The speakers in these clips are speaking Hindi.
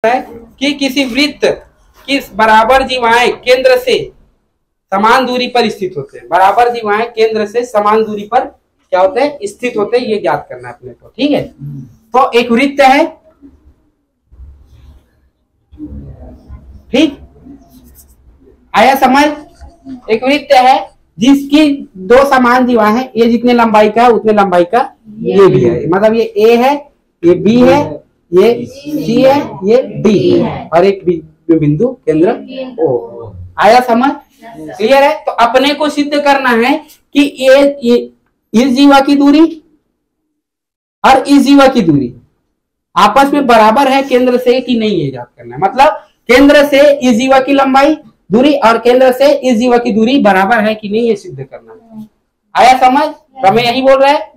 है कि किसी वृत्त की बराबर जीवाएं केंद्र से समान दूरी पर स्थित होते हैं। बराबर जीवाएं केंद्र से समान दूरी पर क्या होते हैं, स्थित होते हैं। ये ज्ञात करना है अपने को, ठीक है। तो एक वृत्त है, ठीक आया समझ। एक वृत्त है जिसकी दो समान जीवा है, ये जितने लंबाई का है उतने लंबाई का ये भी है। मतलब ये ए है, ये बी है, ये सी है, ये डी है और एक बिंदु केंद्र ओ। आया समझ, क्लियर है। तो अपने को सिद्ध करना है कि ये इस जीवा की दूरी और इस जीवा की दूरी आपस में बराबर है केंद्र से कि नहीं, ये ज्ञात करना है। मतलब केंद्र से इस जीवा की लंबाई दूरी और केंद्र से इस जीवा की दूरी बराबर है कि नहीं, ये सिद्ध करना है। आया समझ। हमें यही बोल रहा है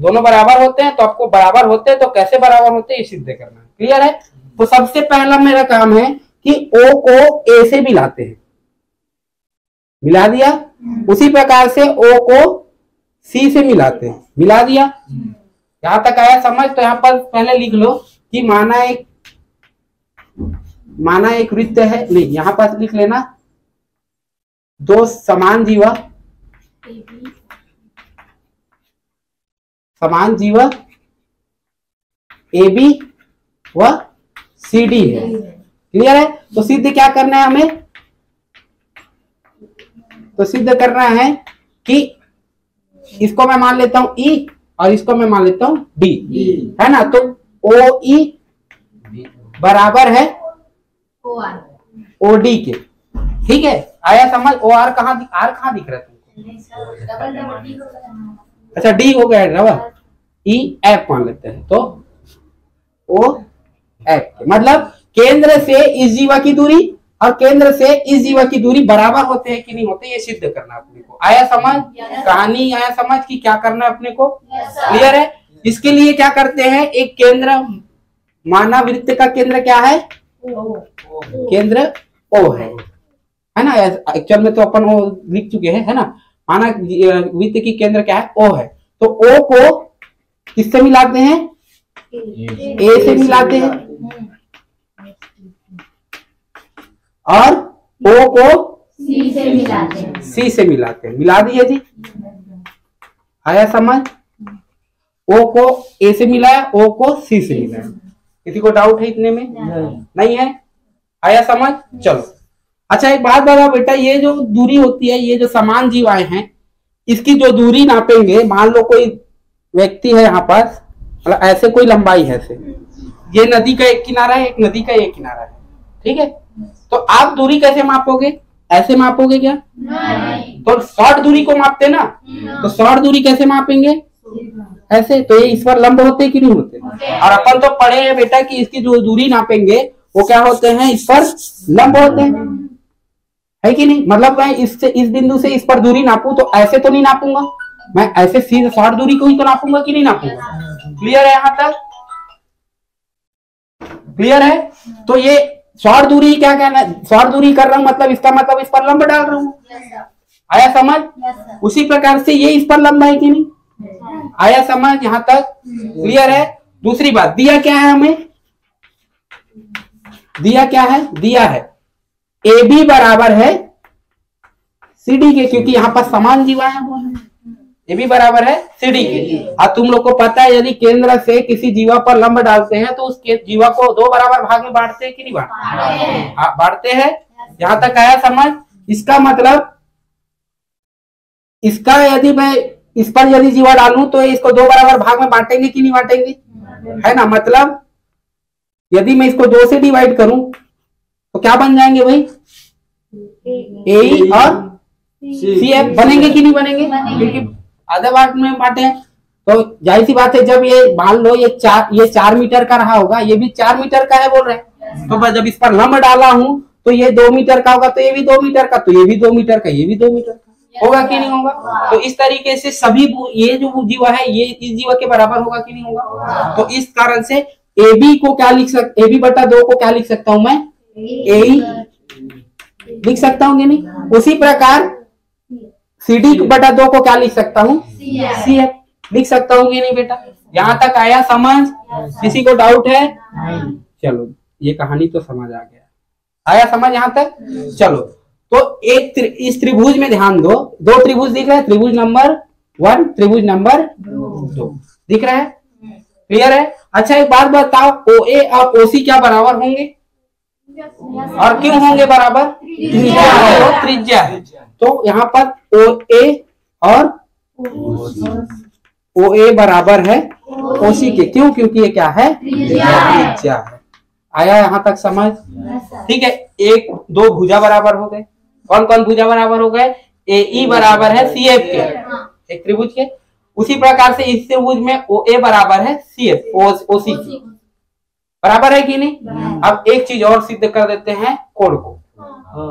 दोनों बराबर होते हैं, तो आपको बराबर होते हैं तो कैसे बराबर होते हैं ये सिद्ध करना है। क्लियर है। तो सबसे पहला मेरा काम है कि ओ को ए से मिलाते हैं, मिला दिया। उसी प्रकार से ओ को सी से मिलाते हैं, मिला दिया। यहां तक आया समझ। तो यहां पर पहले लिख लो कि माना एक वृत्त है, नहीं यहां पर लिख लेना दो समान जीवा ए बी व सी डी है। क्लियर है। तो सिद्ध क्या करना है हमें, तो सिद्ध करना है कि इसको मैं मान लेता हूं ई और इसको मैं मान लेता हूं डी, है ना। तो ओ ई बराबर है ओ डी के, ठीक है। आया समझ। ओ आर कहाँ दिख रहा है तुमको, अच्छा डी हो गया डबल, ई एफ मान लेते हैं। तो ओ एफ मतलब केंद्र से इस जीवा की दूरी और केंद्र से इस जीवा की दूरी बराबर होते हैं कि नहीं होते, ये सिद्ध करना अपने को। आया समझ। कहानी आया समझ कि क्या करना है अपने को, क्लियर है। इसके लिए क्या करते हैं, एक केंद्र माना वृत्त का केंद्र क्या है, केंद्र ओ है ना। एक्चुअल में तो अपन वो लिख चुके हैं, है ना। माना वृत्त की केंद्र क्या है, ओ है। तो ओ को किससे मिलाते हैं, ए से मिलाते हैं और ओ को सी से मिलाते हैं, मिला दिए जी। आया समझ। ओ को ए से मिलाया, ओ को सी से मिलाया। किसी को डाउट है इतने में? नहीं है। आया समझ। चलो अच्छा एक बात बताओ बेटा, ये जो दूरी होती है, ये जो समान जीवाएं हैं, इसकी जो दूरी नापेंगे, मान लो कोई व्यक्ति है यहाँ पर, मतलब ऐसे कोई लंबाई है ऐसे, ये नदी का एक किनारा है, एक नदी का एक किनारा है, ठीक है। तो आप दूरी कैसे मापोगे, ऐसे मापोगे क्या? नहीं। तो शॉर्ट दूरी को मापते ना, तो शॉर्ट दूरी कैसे मापेंगे, ऐसे। तो ये इस पर लंब होते कि नहीं होते? और अपन तो पढ़े हैं बेटा कि इसकी जो दूरी नापेंगे वो क्या होते हैं, इस पर लंब होते हैं, है कि नहीं। मतलब मैं इससे इस बिंदु से इस पर दूरी नापूं तो ऐसे तो नहीं नापूंगा, मैं ऐसे सीधे शॉर्ट दूरी को ही तो नापूंगा कि नहीं नापूंगा। क्लियर है यहां तक, क्लियर है। तो ये शॉर्ट दूरी क्या कहना है, शॉर्ट दूरी कर रहा हूं मतलब इसका मतलब इस पर लंब डाल रहा हूं। आया समझ। उसी प्रकार से ये इस पर लंब है कि नहीं, आया समझ यहां तक, क्लियर है। दूसरी बात, दिया क्या है हमें, दिया क्या है, दिया है ए बी बराबर है सी डी के, क्योंकि यहां पर समान जीवा है, वो है ए बी बराबर है सी डी के। और तुम लोग को पता है यदि केंद्र से किसी जीवा पर लंब डालते हैं तो उस जीवा को दो बराबर भाग में बांटते हैं कि नहीं बांटते? बांटते हैं। यहां तक आया समझ। इसका मतलब इसका यदि मैं इस पर यदि जीवा डालूं तो इसको दो बराबर भाग में बांटेंगे कि नहीं बांटेंगे, है ना। मतलब यदि मैं इसको दो से डिवाइड करूं तो क्या बन जाएंगे भाई, ए और सी एफ बनेंगे कि नहीं बनेंगे, क्योंकि आधे भाग में बांटे हैं। तो जाहिर सी बात है, जब ये मान लो ये 4 मीटर का रहा होगा, ये भी 4 मीटर का है बोल रहे हैं, तो जब इस पर लंब डाला हूं तो ये 2 मीटर का होगा, तो ये भी 2 मीटर का, तो ये भी 2 मीटर का, ये भी 2 मीटर का होगा कि नहीं होगा। तो इस तरीके से सभी ये जो जीवा है ये इस जीवा के बराबर होगा कि नहीं होगा। तो इस कारण से ए बी को क्या लिख सकते, ए बी बटा 2 को क्या लिख सकता हूं मैं, ए लिख सकता हूं कि नहीं। उसी प्रकार सी डी बटा 2 को क्या लिख सकता हूं, सी एफ लिख सकता हूं कि नहीं बेटा। यहां तक आया समझ, किसी को डाउट है? चलो ये कहानी तो समझ आ गया, आया समझ यहाँ तक। चलो तो एक इस त्रिभुज में ध्यान दो, दो त्रिभुज दिख रहे हैं, त्रिभुज नंबर 1, त्रिभुज नंबर 2 दिख रहा है, क्लियर है। अच्छा एक बात बताओ, OA और OC क्या बराबर होंगे और क्यों होंगे बराबर? त्रिज्या है। तो यहाँ पर OA और OA बराबर है OC के, क्यों? क्योंकि ये क्या है? त्रिज्या है। आया यहाँ तक समझ? ठीक है। एक दो भुजा बराबर हो गए, कौन कौन भुजा बराबर हो गए? AE बराबर है CF के, एक त्रिभुज के। उसी प्रकार से इस त्रिभुज में OA बराबर है CF OC की, बराबर है कि नहीं? अब एक चीज और सिद्ध कर देते हैं, कोण को,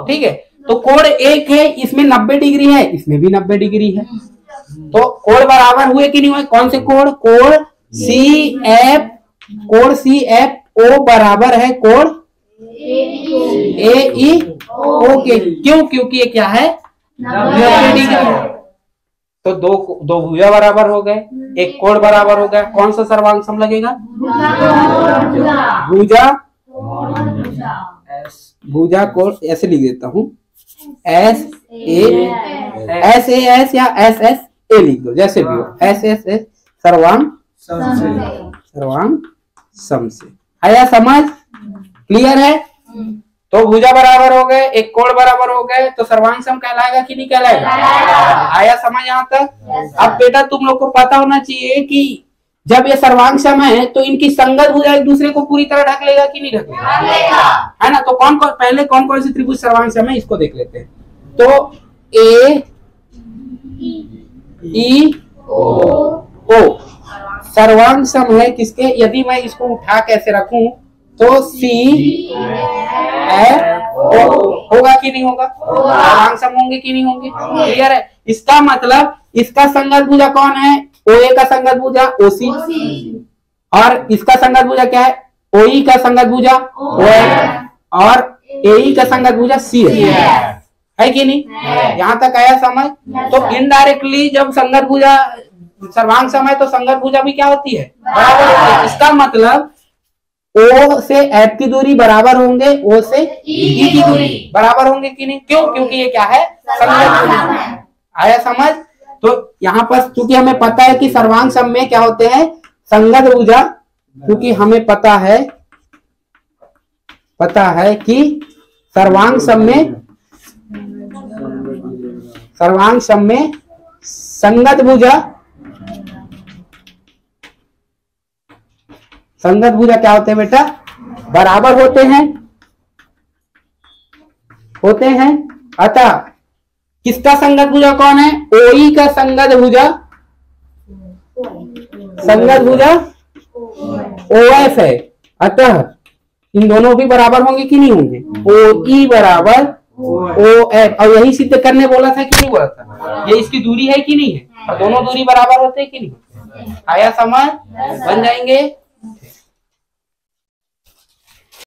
ठीक है। तो कोण एक है, इसमें 90 डिग्री है, इसमें भी 90 डिग्री है, तो कोण बराबर हुए कि नहीं हुए? कौन से कोण? कोण CF, कोण CFO बराबर है कोण AEO के, क्यों? क्योंकि ये क्या है? 90 डिग्री। तो दो भुजा बराबर हो गए, एक कोण बराबर हो गया, कौन सा सर्वांग सम लगेगा? भुजा कोण, ऐसे लिख देता हूं, SAS या SSA लिख दो, जैसे भी हो, SSA सर्वांग सम से। आया समझ? क्लियर है। तो भुजा बराबर हो गए, एक कोण बराबर हो गए, तो सर्वांग सम कहलाएगा कि नहीं कहलाएगा? आया समझ यहाँ तक? अब बेटा तुम लोग को पता होना चाहिए कि जब ये सर्वांग सम है तो इनकी संगत भुजा एक दूसरे को पूरी तरह ढक लेगा कि नहीं ढक लेगा? है ना। तो कौन कौन पहले कौन कौन से त्रिभुज सर्वांग सम है इसको देख लेते हैं। तो AEO सर्वांग सम है किसके? यदि मैं इसको उठा कैसे रखूं तो CFO होगा कि नहीं होगा? सर्वांग सम होंगे कि नहीं होंगे? क्लियर है। इसका मतलब इसका संगत भुजा कौन है? OA का संगत भुजा OC, और इसका संगत भुजा क्या है? OE का संगत भुजा OF, और AE का संगत भुजा CF है कि नहीं? यहाँ तक आया समझ? तो इनडायरेक्टली जब संगत भुजा सर्वांग सम है तो संगत भुजा भी क्या होती है? बराबर होती है। इसका मतलब O से F की दूरी बराबर होंगे, O से E की दूरी बराबर होंगे कि नहीं? क्यों? क्योंकि ये क्या है? संगत भुजा। आया समझ? तो यहाँ पर चूंकि हमें पता है कि सर्वांग सम में क्या होते हैं? संगत भुजा, क्योंकि हमें पता है कि सर्वांग सम में संगत भुजा क्या होते हैं बेटा? बराबर होते हैं। अतः किसका संगत भुजा कौन है? OE का संगत भुजा OF है। अतः इन दोनों भी बराबर होंगे कि नहीं होंगे? OE बराबर OF, और यही सिद्ध करने बोला था कि नहीं बोला था? ये इसकी दूरी है कि नहीं है? और दोनों दूरी बराबर होते हैं कि नहीं? आया समझ? बन जाएंगे।